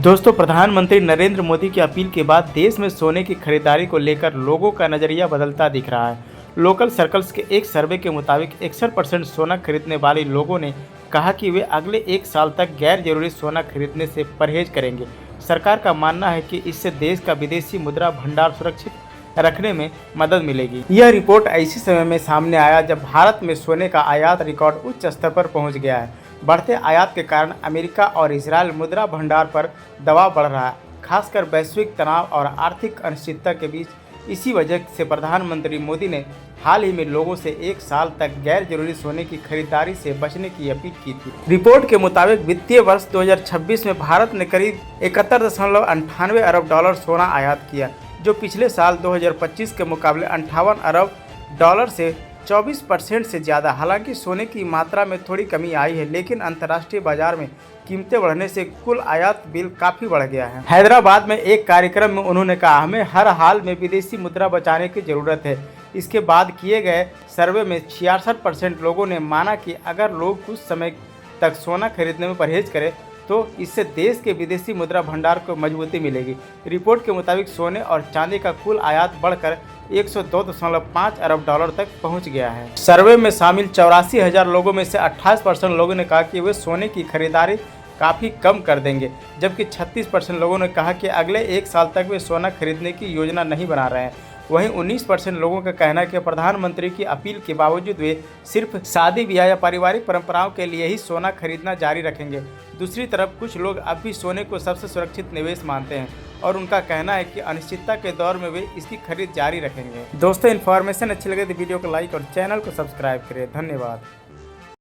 दोस्तों, प्रधानमंत्री नरेंद्र मोदी की अपील के बाद देश में सोने की खरीदारी को लेकर लोगों का नजरिया बदलता दिख रहा है। लोकल सर्कल्स के एक सर्वे के मुताबिक 61% सोना खरीदने वाले लोगों ने कहा कि वे अगले एक साल तक गैर जरूरी सोना खरीदने से परहेज करेंगे। सरकार का मानना है कि इससे देश का विदेशी मुद्रा भंडार सुरक्षित रखने में मदद मिलेगी। यह रिपोर्ट ऐसे समय में सामने आया जब भारत में सोने का आयात रिकॉर्ड उच्च स्तर पर पहुंच गया है। बढ़ते आयात के कारण अमेरिका और इजरायल मुद्रा भंडार पर दबाव बढ़ रहा है, खासकर वैश्विक तनाव और आर्थिक अनिश्चितता के बीच। इसी वजह से प्रधानमंत्री मोदी ने हाल ही में लोगों से एक साल तक गैर जरूरी सोने की खरीदारी से बचने की अपील की थी। रिपोर्ट के मुताबिक वित्तीय वर्ष 2026 में भारत ने करीब 71.98 अरब डॉलर सोना आयात किया, जो पिछले साल 2025 के मुकाबले 58 अरब डॉलर से 24% से ज़्यादा। हालांकि सोने की मात्रा में थोड़ी कमी आई है, लेकिन अंतर्राष्ट्रीय बाजार में कीमतें बढ़ने से कुल आयात बिल काफ़ी बढ़ गया है। हैदराबाद में एक कार्यक्रम में उन्होंने कहा, हमें हर हाल में विदेशी मुद्रा बचाने की ज़रूरत है। इसके बाद किए गए सर्वे में 66% लोगों ने माना कि अगर लोग कुछ समय तक सोना खरीदने में परहेज करें तो इससे देश के विदेशी मुद्रा भंडार को मजबूती मिलेगी। रिपोर्ट के मुताबिक सोने और चांदी का कुल आयात बढ़कर 102.5 अरब डॉलर तक पहुंच गया है। सर्वे में शामिल 84,000 लोगों में से 28% लोगों ने कहा कि वे सोने की खरीदारी काफ़ी कम कर देंगे, जबकि 36% लोगों ने कहा कि अगले एक साल तक वे सोना खरीदने की योजना नहीं बना रहे हैं। वहीं 19% लोगों का कहना है कि प्रधानमंत्री की अपील के बावजूद वे सिर्फ शादी ब्याह या पारिवारिक परंपराओं के लिए ही सोना खरीदना जारी रखेंगे। दूसरी तरफ कुछ लोग अब भी सोने को सबसे सुरक्षित निवेश मानते हैं और उनका कहना है कि अनिश्चितता के दौर में वे इसकी खरीद जारी रखेंगे। दोस्तों, इन्फॉर्मेशन अच्छी लगे तो वीडियो को लाइक और चैनल को सब्सक्राइब करें। धन्यवाद।